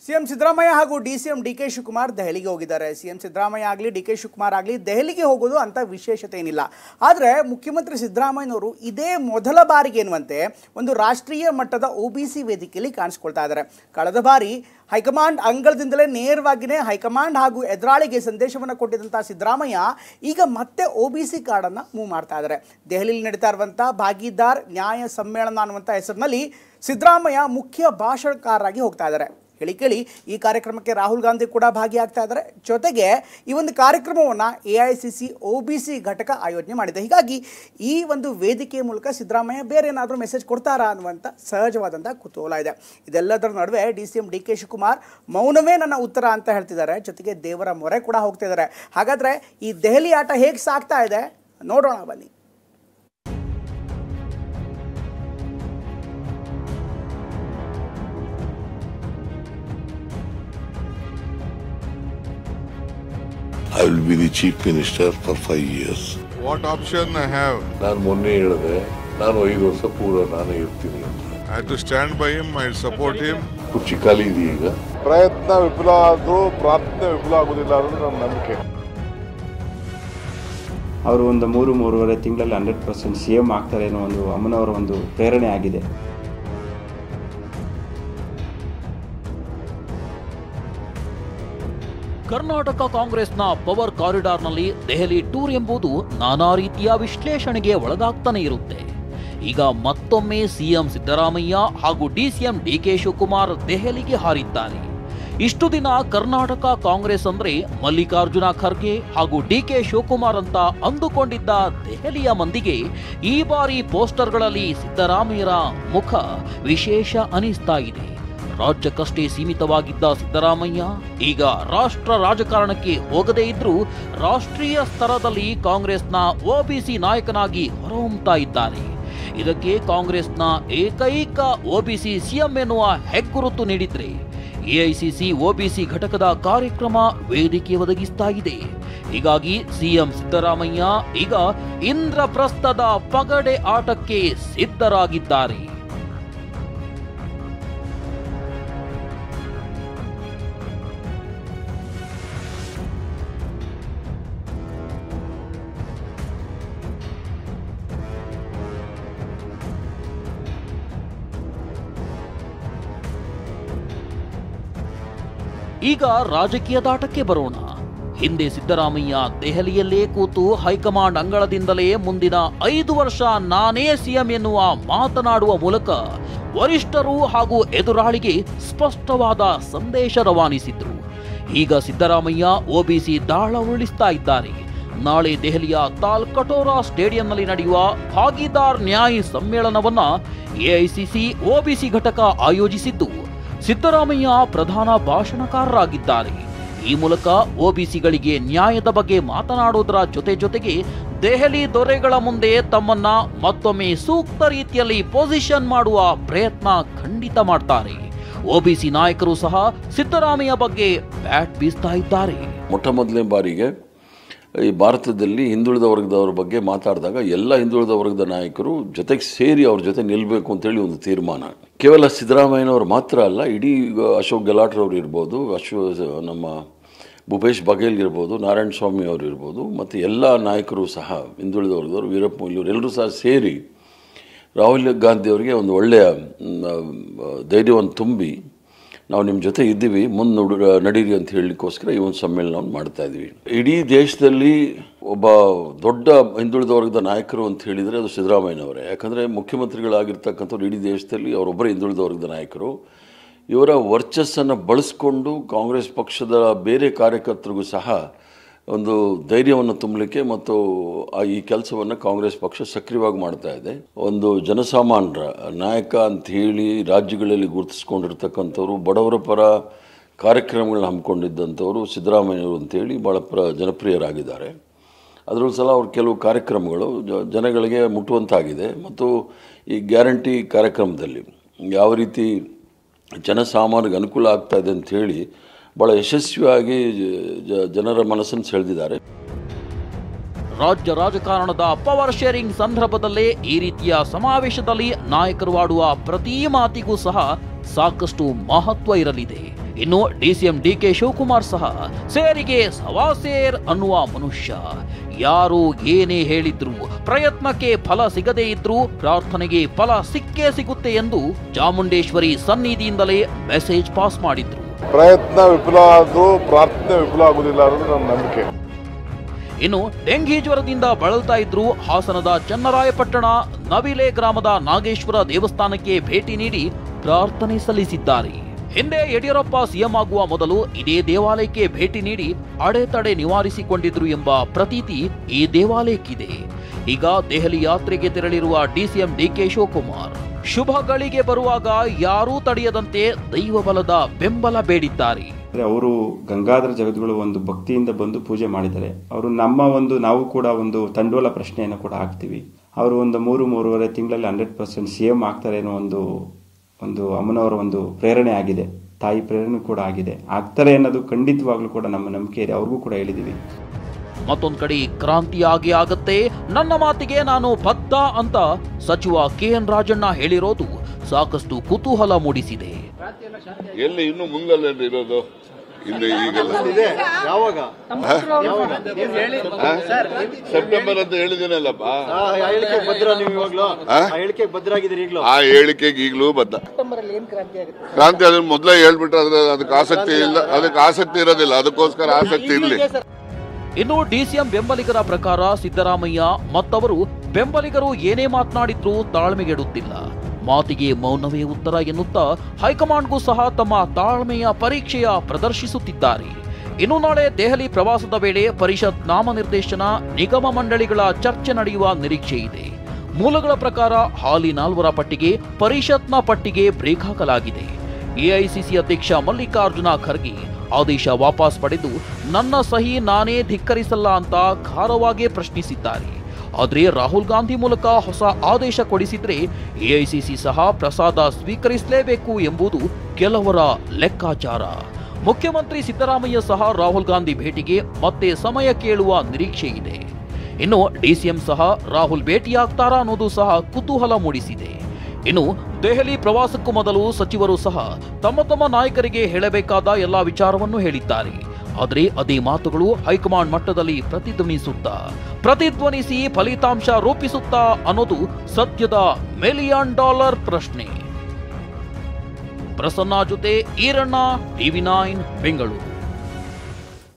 CM Siddaramaiah ಹಾಗೂ DCM DK Shivakumar ದೆಹಲಿಗೆ ಹೋಗಿದ್ದಾರೆ. ಸಿಎಂ ಸಿದ್ದರಾಮಯ್ಯ ಆಗಲಿ ಡಿಕೆ ಶಿವಕುಮಾರ್ ಆಗಲಿ ದೆಹಲಿಗೆ ಹೋಗೋದು ಅಂತ ವಿಶೇಷತೆ ಏನಿಲ್ಲ. ಆದರೆ ಮುಖ್ಯಮಂತ್ರಿ ಸಿದ್ದರಾಮಯ್ಯನವರು ಇದೇ ಮೊದಲ ಬಾರಿಗೆ ಎನ್ನುವಂತೆ ಒಂದು ರಾಷ್ಟ್ರೀಯ ಮಟ್ಟದ OBC ವೇದಿಕೆಯಲ್ಲಿ ಕಾಣಿಸ್ಕೊಳ್ತಾ ಇದ್ದಾರೆ. ಕಳೆದ ಬಾರಿ ಹೈಕಮಾಂಡ್ ಅಂಗಳದಿಂದಲೇ ನೇರವಾಗಿಯೇ ಹೈಕಮಾಂಡ್ ಹಾಗೂ ಎದುರಾಳಿಗೆ ಸಂದೇಶವನ್ನು ಕೊಟ್ಟಿದ್ದಂಥ ಸಿದ್ದರಾಮಯ್ಯ ಈಗ ಮತ್ತೆ OBC ಕಾರ್ಡನ್ನು ಮೂವ್ ಮಾಡ್ತಾ ಇದ್ದಾರೆ. ದೆಹಲಿಯಲ್ಲಿ ನಡೀತಾ ಇರುವಂಥ ಭಾಗೀದಾರ್ ನ್ಯಾಯ ಸಮ್ಮೇಳನ ಅನ್ನುವಂಥ ಹೆಸರಿನಲ್ಲಿ ಸಿದ್ದರಾಮಯ್ಯ ಮುಖ್ಯ ಭಾಷಣಕಾರರಾಗಿ ಹೋಗ್ತಾ ಇದ್ದಾರೆ. ಕೇಳಿ ಈ ಕಾರ್ಯಕ್ರಮಕ್ಕೆ ರಾಹುಲ್ ಗಾಂಧಿ ಕೂಡ ಭಾಗಿಯಾಗ್ತಾ ಇದ್ದಾರೆ. ಜೊತೆಗೆ ಈ ಒಂದು ಕಾರ್ಯಕ್ರಮವನ್ನು AICC OBC ಘಟಕ ಆಯೋಜನೆ ಮಾಡಿದೆ. ಹೀಗಾಗಿ ಈ ಒಂದು ವೇದಿಕೆಯ ಮೂಲಕ ಸಿದ್ದರಾಮಯ್ಯ ಬೇರೆ ಏನಾದರೂ ಮೆಸೇಜ್ ಕೊಡ್ತಾರಾ ಅನ್ನುವಂಥ ಸಹಜವಾದಂಥ ಕುತೂಹಲ ಇದೆ. ಇದೆಲ್ಲದರ ನಡುವೆ DCM DK ಶಿವಕುಮಾರ್ ಮೌನವೇ ನನ್ನ ಉತ್ತರ ಅಂತ ಹೇಳ್ತಿದ್ದಾರೆ. ಜೊತೆಗೆ ದೇವರ ಮೊರೆ ಕೂಡ ಹೋಗ್ತಿದ್ದಾರೆ. ಹಾಗಾದರೆ ಈ ದೆಹಲಿ ಆಟ ಹೇಗೆ ಸಾಗ್ತಾ ಇದೆ ನೋಡೋಣ ಬನ್ನಿ. I will be the chief minister for 5 years. What option I have? ನಾನು ಮೊನ್ನೆ ಹೇಳಿದೆ, ನಾನು 5 ವರ್ಷ ಪೂರ ನಾನು ಇರ್ತೀನಿ ಅಂತ. I have to stand by him, I support him. ಕುರ್ಚಿ ಖಾಲಿ ಇದೆ ಈಗ. ಪ್ರಯತ್ನ ವಿಫಲ ಆದರೂ ಪ್ರಾರ್ಥನೆ ವಿಫಲ ಆಗೋದಿಲ್ಲ ಅನ್ನೋದು ನನ್ನ ನಂಬಿಕೆ. ಅವರು ಒಂದು 3-3.5 ತಿಂಗಳಲ್ಲಿ 100% CM ಆಗ್ತಾರೆ ಅನ್ನೋ ಒಂದು ಅಮ್ಮನವರ ಒಂದು ಪ್ರೇರಣೆ ಆಗಿದೆ. ಕರ್ನಾಟಕ ಕಾಂಗ್ರೆಸ್ನ ಪವರ್ ಕಾರಿಡಾರ್ನಲ್ಲಿ ದೆಹಲಿ ಟೂರ್ ಎಂಬುದು ನಾನಾ ರೀತಿಯ ವಿಶ್ಲೇಷಣೆಗೆ ಒಳಗಾಗ್ತಾನೆ ಇರುತ್ತೆ. ಈಗ ಮತ್ತೊಮ್ಮೆ ಸಿಎಂ ಸಿದ್ದರಾಮಯ್ಯ ಹಾಗೂ DCM DK ಶಿವಕುಮಾರ್ ದೆಹಲಿಗೆ ಹಾರಿದ್ದಾರೆ. ಇಷ್ಟು ದಿನ ಕರ್ನಾಟಕ ಕಾಂಗ್ರೆಸ್ ಅಂದ್ರೆ ಮಲ್ಲಿಕಾರ್ಜುನ ಖರ್ಗೆ ಹಾಗೂ DK ಶಿವಕುಮಾರ್ ಅಂತ ಅಂದುಕೊಂಡಿದ್ದ ದೆಹಲಿಯ ಮಂದಿಗೆ ಈ ಬಾರಿ ಪೋಸ್ಟರ್ಗಳಲ್ಲಿ ಸಿದ್ದರಾಮಯ್ಯರ ಮುಖ ವಿಶೇಷ ಅನಿಸ್ತಾ ಇದೆ. ರಾಜ್ಯಕ್ಕಷ್ಟೇ ಸೀಮಿತವಾಗಿದ್ದ ಸಿದ್ದರಾಮಯ್ಯ ಈಗ ರಾಷ್ಟ್ರ ರಾಜಕಾರಣಕ್ಕೆ ಹೋಗದೇ ಇದ್ರೂ ರಾಷ್ಟ್ರೀಯ ಸ್ತರದಲ್ಲಿ ಕಾಂಗ್ರೆಸ್ನ OBC ನಾಯಕನಾಗಿ ಹೊರಹೊಮ್ಮುತ್ತಾ ಇದ್ದಾರೆ. ಇದಕ್ಕೆ ಕಾಂಗ್ರೆಸ್ನ ಏಕೈಕ OBC CM ಎನ್ನುವ ಹೆಗ್ಗುರುತು ನೀಡಿದ್ರೆ AICC OBC ಘಟಕದ ಕಾರ್ಯಕ್ರಮ ವೇದಿಕೆ ಒದಗಿಸ್ತಾ ಇದೆ. ಹೀಗಾಗಿ ಸಿಎಂ ಸಿದ್ದರಾಮಯ್ಯ ಈಗ ಇಂದ್ರಪ್ರಸ್ಥದ ಪಗಡೆ ಆಟಕ್ಕೆ ಸಿದ್ಧರಾಗಿದ್ದಾರೆ. ಈಗ ರಾಜಕೀಯದಾಟಕ್ಕೆ ಬರೋಣ. ಹಿಂದೆ ಸಿದ್ದರಾಮಯ್ಯ ದೆಹಲಿಯಲ್ಲೇ ಕೂತು ಹೈಕಮಾಂಡ್ ಅಂಗಳದಿಂದಲೇ ಮುಂದಿನ 5 ವರ್ಷ ನಾನೇ CM ಎನ್ನುವ ಮಾತನಾಡುವ ಮೂಲಕ ವರಿಷ್ಠರು ಹಾಗೂ ಎದುರಾಳಿಗೆ ಸ್ಪಷ್ಟವಾದ ಸಂದೇಶ ರವಾನಿಸಿದ್ರು. ಈಗ ಸಿದ್ದರಾಮಯ್ಯ OBC ದಾಳ ಉರುಳಿಸ್ತಾ ಇದ್ದಾರೆ. ನಾಳೆ ದೆಹಲಿಯ ತಾಲ್ ಕಟೋರಾ ಸ್ಟೇಡಿಯಂನಲ್ಲಿ ನಡೆಯುವ ಭಾಗೀದಾರ್ ನ್ಯಾಯ ಸಮ್ಮೇಳನವನ್ನ AICC OBC ಘಟಕ ಆಯೋಜಿಸಿದ್ದು ಸಿದ್ದರಾಮಯ್ಯ ಪ್ರಧಾನ ಭಾಷಣಕಾರರಾಗಿದ್ದಾರೆ. ಈ ಮೂಲಕ OBCಗಳಿಗೆ ನ್ಯಾಯದ ಬಗ್ಗೆ ಮಾತನಾಡುವುದರ ಜೊತೆಗೆ ದೆಹಲಿ ದೊರೆಗಳ ಮುಂದೆ ತಮ್ಮನ್ನ ಮತ್ತೊಮ್ಮೆ ಸೂಕ್ತ ರೀತಿಯಲ್ಲಿ ಪೊಸಿಷನ್ ಮಾಡುವ ಪ್ರಯತ್ನ ಖಂಡಿತ ಮಾಡ್ತಾರೆ. OBC ನಾಯಕರು ಸಹ ಸಿದ್ದರಾಮಯ್ಯ ಬಗ್ಗೆ ಬ್ಯಾಟ್ ಬೀಸ್ತಾ ಇದ್ದಾರೆ. ಮೊದಲನೇ ಬಾರಿಗೆ ಈ ಭಾರತದಲ್ಲಿ ಹಿಂದುಳಿದ ವರ್ಗದವರ ಬಗ್ಗೆ ಮಾತಾಡಿದಾಗ ಎಲ್ಲ ಹಿಂದುಳಿದ ವರ್ಗದ ನಾಯಕರು ಜೊತೆಗೆ ಸೇರಿ ಅವ್ರ ಜೊತೆ ನಿಲ್ಲಬೇಕು ಅಂತೇಳಿ ಒಂದು ತೀರ್ಮಾನ. ಕೇವಲ ಸಿದ್ದರಾಮಯ್ಯನವರು ಮಾತ್ರ ಅಲ್ಲ, ಇಡೀ ಅಶೋಕ್ ಗೆಲಾಟ್ರವ್ರು ಇರ್ಬೋದು, ನಮ್ಮ ಭೂಪೇಶ್ ಬಘೇಲ್ ಇರ್ಬೋದು, ನಾರಾಯಣ ಸ್ವಾಮಿ ಅವರು ಇರ್ಬೋದು, ಮತ್ತು ಎಲ್ಲ ನಾಯಕರು ಸಹ ಹಿಂದುಳಿದ ವರ್ಗದವರು, ವೀರಪ್ಪ ಮೊಯ್ಲಿ ಎಲ್ಲರೂ ಸಹ ಸೇರಿ ರಾಹುಲ್ ಗಾಂಧಿ ಅವರಿಗೆ ಒಂದು ಒಳ್ಳೆಯ ಧೈರ್ಯವನ್ನು ತುಂಬಿ ನಾವು ನಿಮ್ಮ ಜೊತೆ ಇದ್ದೀವಿ, ಮುಂದೆ ನಡೀರಿ ಅಂತ ಹೇಳಲಿಕ್ಕೋಸ್ಕರ ಈ ಒಂದು ಸಮ್ಮೇಳನವನ್ನು ಮಾಡ್ತಾ ಇದ್ದೀವಿ. ಇಡೀ ದೇಶದಲ್ಲಿ ಒಬ್ಬ ದೊಡ್ಡ ಹಿಂದುಳಿದ ವರ್ಗದ ನಾಯಕರು ಅಂತ ಹೇಳಿದರೆ ಅದು ಸಿದ್ದರಾಮಯ್ಯನವರೇ. ಯಾಕಂದರೆ ಮುಖ್ಯಮಂತ್ರಿಗಳಾಗಿರ್ತಕ್ಕಂಥವ್ರು ಇಡೀ ದೇಶದಲ್ಲಿ ಅವರೊಬ್ಬರೇ ಹಿಂದುಳಿದ ವರ್ಗದ ನಾಯಕರು. ಇವರ ವರ್ಚಸ್ಸನ್ನು ಬಳಸ್ಕೊಂಡು ಕಾಂಗ್ರೆಸ್ ಪಕ್ಷದ ಬೇರೆ ಕಾರ್ಯಕರ್ತರಿಗೂ ಸಹ ಒಂದು ಧೈರ್ಯವನ್ನು ತುಂಬಲಿಕ್ಕೆ ಮತ್ತು ಈ ಕೆಲಸವನ್ನು ಕಾಂಗ್ರೆಸ್ ಪಕ್ಷ ಸಕ್ರಿಯವಾಗಿ ಮಾಡ್ತಾ ಇದೆ. ಒಂದು ಜನಸಾಮಾನ್ಯರ ನಾಯಕ ಅಂತ ಹೇಳಿ ರಾಜ್ಯಗಳಲ್ಲಿ ಗುರುತಿಸ್ಕೊಂಡಿರ್ತಕ್ಕಂಥವ್ರು, ಬಡವರ ಪರ ಕಾರ್ಯಕ್ರಮಗಳನ್ನ ಹಮ್ಮಿಕೊಂಡಿದ್ದಂಥವರು ಸಿದ್ದರಾಮಯ್ಯವರು ಅಂತೇಳಿ ಭಾಳ ಜನಪ್ರಿಯರಾಗಿದ್ದಾರೆ. ಅದರಲ್ಲೂ ಸಲ ಅವ್ರ ಕೆಲವು ಕಾರ್ಯಕ್ರಮಗಳು ಜನಗಳಿಗೆ ಮುಟ್ಟುವಂತಾಗಿದೆ. ಮತ್ತು ಈ ಗ್ಯಾರಂಟಿ ಕಾರ್ಯಕ್ರಮದಲ್ಲಿ ಯಾವ ರೀತಿ ಜನಸಾಮಾನ್ಯರಿಗೆ ಅನುಕೂಲ ಆಗ್ತಾ ಇದೆ ಅಂಥೇಳಿ ಬಹಳ ಯಶಸ್ವಿಯಾಗಿ ಜನರ ಮನಸ್ಸನ್ನು ಸೆಳೆದಿದ್ದಾರೆ. ರಾಜ್ಯ ರಾಜಕಾರಣದ ಪವರ್ ಶೇರಿಂಗ್ ಸಂದರ್ಭದಲ್ಲೇ ಈ ರೀತಿಯ ಸಮಾವೇಶದಲ್ಲಿ ನಾಯಕರು ಆಡುವ ಪ್ರತಿ ಮಾತಿಗೂ ಸಹ ಸಾಕಷ್ಟು ಮಹತ್ವ ಇರಲಿದೆ. ಇನ್ನು ಡಿಸಿಎಂ ಡಿಕೆ ಶಿವಕುಮಾರ್ ಸಹ ಸೇರಿಗೆ ಸವಾಸೇರ್ ಅನ್ನುವ ಮನುಷ್ಯ. ಯಾರು ಏನೇ ಹೇಳಿದ್ರು, ಪ್ರಯತ್ನಕ್ಕೆ ಫಲ ಸಿಗದೇ ಇದ್ರೂ ಪ್ರಾರ್ಥನೆಗೆ ಫಲ ಸಿಕ್ಕೇ ಸಿಗುತ್ತೆ ಎಂದು ಚಾಮುಂಡೇಶ್ವರಿ ಸನ್ನಿಧಿಯಿಂದಲೇ ಮೆಸೇಜ್ ಪಾಸ್ ಮಾಡಿದ್ರು. ಪ್ರಯತ್ನ ವಿಫಲ ಆದ್ರೂ ಪ್ರಾರ್ಥನೆ ವಿಫಲ ಆಗುದಿಲ್ಲ ಅನ್ನೋದು ನನ್ನ ನಂಬಿಕೆ. ಇನ್ನು ಡೆಂಘಿ ಜ್ವರದಿಂದ ಬಳಲ್ತಾ ಇದ್ರು ಹಾಸನದ ಚನ್ನರಾಯಪಟ್ಟಣ ನವಿಲೆ ಗ್ರಾಮದ ನಾಗೇಶ್ವರ ದೇವಸ್ಥಾನಕ್ಕೆ ಭೇಟಿ ನೀಡಿ ಪ್ರಾರ್ಥನೆ ಸಲ್ಲಿಸಿದ್ದಾರೆ. ಹಿಂದೆ ಯಡಿಯೂರಪ್ಪ ಸಿಎಂ ಆಗುವ ಮೊದಲು ಇದೇ ದೇವಾಲಯಕ್ಕೆ ಭೇಟಿ ನೀಡಿ ಅಡೆತಡೆ ನಿವಾರಿಸಿಕೊಂಡಿದ್ರು ಎಂಬ ಪ್ರತೀತಿ ಈ ದೇವಾಲಯಕ್ಕಿದೆ. ಈಗ ದೆಹಲಿ ಯಾತ್ರೆಗೆ ತೆರಳಿರುವ ಡಿಸಿಎಂ ಡಿಕೆ ಶಿವಕುಮಾರ್ ಶುಭ ಗಳಿಗೆ ಬರುವಾಗ ಯಾರೂ ತಡೆಯದಂತೆ ದೈವ ಬಲದ ಬೆಂಬಲ ಬೇಡಿದ್ದಾರೆ. ಅವರು ಗಂಗಾಧರ ಜಗದ್ಗುರು ಒಂದು ಭಕ್ತಿಯಿಂದ ಬಂದು ಪೂಜೆ ಮಾಡಿದ್ದಾರೆ. ಅವರು ನಾವು ಕೂಡ ಒಂದು ತಂಡೋಲ ಪ್ರಶ್ನೆಯನ್ನು ಕೂಡ ಹಾಕ್ತೀವಿ. ಅವರು ಒಂದು 3-3.5 ತಿಂಗಳಲ್ಲಿ 100% ಸಿಎಂ ಆಗ್ತಾರೆ ಅನ್ನೋ ಒಂದು ಅಮ್ಮನವರ ಒಂದು ಪ್ರೇರಣೆ ಆಗಿದೆ, ತಾಯಿ ಪ್ರೇರಣೆ ಕೂಡ ಆಗಿದೆ. ಆಗ್ತಾರೆ ಅನ್ನೋದು ಖಂಡಿತವಾಗ್ಲೂ ಕೂಡ ನಮ್ಮ ನಂಬಿಕೆ ಇದೆ, ಅವ್ರಿಗೂ ಕೂಡ ಹೇಳಿದೀವಿ. ಮತ್ತೊಂದ್ ಕಡೆ ಕ್ರಾಂತಿ ಆಗತ್ತೆ, ನನ್ನ ಮಾತಿಗೆ ನಾನು ಬದ್ಧ ಅಂತ ಸಚಿವ KN ರಾಜಣ್ಣ ಹೇಳಿರೋದು ಸಾಕಷ್ಟು ಕುತೂಹಲ ಮೂಡಿಸಿದೆ. ಎಲ್ಲಿ ಇನ್ನು ಮುಂಗಲ್ಲ ಇರೋದು ಹಿಂದೆ ಈಗೆಲ್ಲ ಸೆಪ್ಟೆಂಬರ್ ಅಂತ ಹೇಳಿದ್ದೀನಲ್ಲಪ್ಪ. ಆ ಹೇಳಿಕೆಗೆ ಈಗಲೂ ಬದ್ಧ. ಕ್ರಾಂತಿ ಅದನ್ನ ಮೊದಲೇ ಹೇಳ್ಬಿಟ್ರೆ ಅದಕ್ಕೆ ಆಸಕ್ತಿ ಇರೋದಿಲ್ಲ, ಅದಕ್ಕೋಸ್ಕರ ಆಸಕ್ತಿ ಇರಲಿ. ಇನ್ನು ಡಿಸಿಎಂ ಬೆಂಬಲಿಗರ ಪ್ರಕಾರ ಸಿದ್ದರಾಮಯ್ಯ ಮತ್ತವರು ಬೆಂಬಲಿಗರು ಏನೇ ಮಾತನಾಡಿದ್ರೂ ತಾಳ್ಮೆಗೆಡುತ್ತಿಲ್ಲ, ಮಾತಿಗೆ ಮೌನವೇ ಉತ್ತರ ಎನ್ನುತ್ತಾ ಹೈಕಮಾಂಡ್ಗೂ ಸಹ ತಮ್ಮ ತಾಳ್ಮೆಯ ಪರೀಕ್ಷೆಯ ಪ್ರದರ್ಶಿಸುತ್ತಿದ್ದಾರೆ. ಇನ್ನು ನಾಳೆ ದೆಹಲಿ ಪ್ರವಾಸದ ವೇಳೆ ಪರಿಷತ್ ನಾಮನಿರ್ದೇಶನ ನಿಗಮ ಮಂಡಳಿಗಳ ಚರ್ಚೆ ನಡೆಯುವ ನಿರೀಕ್ಷೆ ಇದೆ. ಮೂಲಗಳ ಪ್ರಕಾರ ಹಾಲಿ 4ರ ಪಟ್ಟಿಗೆ ಪರಿಷತ್ನ ಪಟ್ಟಿಗೆ ಬ್ರೇಕ್ ಹಾಕಲಾಗಿದೆ. ಎಐಸಿಸಿ ಅಧ್ಯಕ್ಷ ಮಲ್ಲಿಕಾರ್ಜುನ ಖರ್ಗೆ ಆದೇಶ ವಾಪಸ್ ಪಡೆದು ನನ್ನ ಸಹಿ ನಾನೇ ಧಿಕ್ಕರಿಸಲ್ಲ ಅಂತ ಖಾರವಾಗಿ ಪ್ರಶ್ನಿಸಿದ್ದಾರೆ. ಆದರೆ ರಾಹುಲ್ ಗಾಂಧಿ ಮೂಲಕ ಹೊಸ ಆದೇಶ ಕೊಡಿಸಿದ್ರೆ ಎಐಸಿಸಿ ಸಹ ಪ್ರಸಾದ ಸ್ವೀಕರಿಸಲೇಬೇಕು ಎಂಬುದು ಕೆಲವರ ಲೆಕ್ಕಾಚಾರ. ಮುಖ್ಯಮಂತ್ರಿ ಸಿದ್ದರಾಮಯ್ಯ ಸಹ ರಾಹುಲ್ ಗಾಂಧಿ ಭೇಟಿಗೆ ಮತ್ತೆ ಸಮಯ ಕೇಳುವ ನಿರೀಕ್ಷೆ ಇದೆ. ಇನ್ನು ಡಿಸಿಎಂ ಸಹ ರಾಹುಲ್ ಭೇಟಿಯಾಗ್ತಾರಾ ಅನ್ನೋದು ಸಹ ಕುತೂಹಲ ಮೂಡಿಸಿದೆ. ಇನ್ನು ದೆಹಲಿ ಪ್ರವಾಸಕ್ಕೂ ಮೊದಲು ಸಚಿವರು ಸಹ ತಮ್ಮ ನಾಯಕರಿಗೆ ಹೇಳಬೇಕಾದ ಎಲ್ಲಾ ವಿಚಾರವನ್ನು ಹೇಳಿದ್ದಾರೆ. ಆದರೆ ಅದೇ ಮಾತುಗಳು ಹೈಕಮಾಂಡ್ ಮಟ್ಟದಲ್ಲಿ ಪ್ರತಿಧ್ವನಿಸಿ ಫಲಿತಾಂಶ ರೂಪಿಸುತ್ತಾ ಅನ್ನೋದು ಸದ್ಯದ $1 ಮಿಲಿಯನ್ ಪ್ರಶ್ನೆ. ಪ್ರಸನ್ನ ಜೊತೆ ಈರಣ್ಣ, TV9 ಬೆಂಗಳೂರು.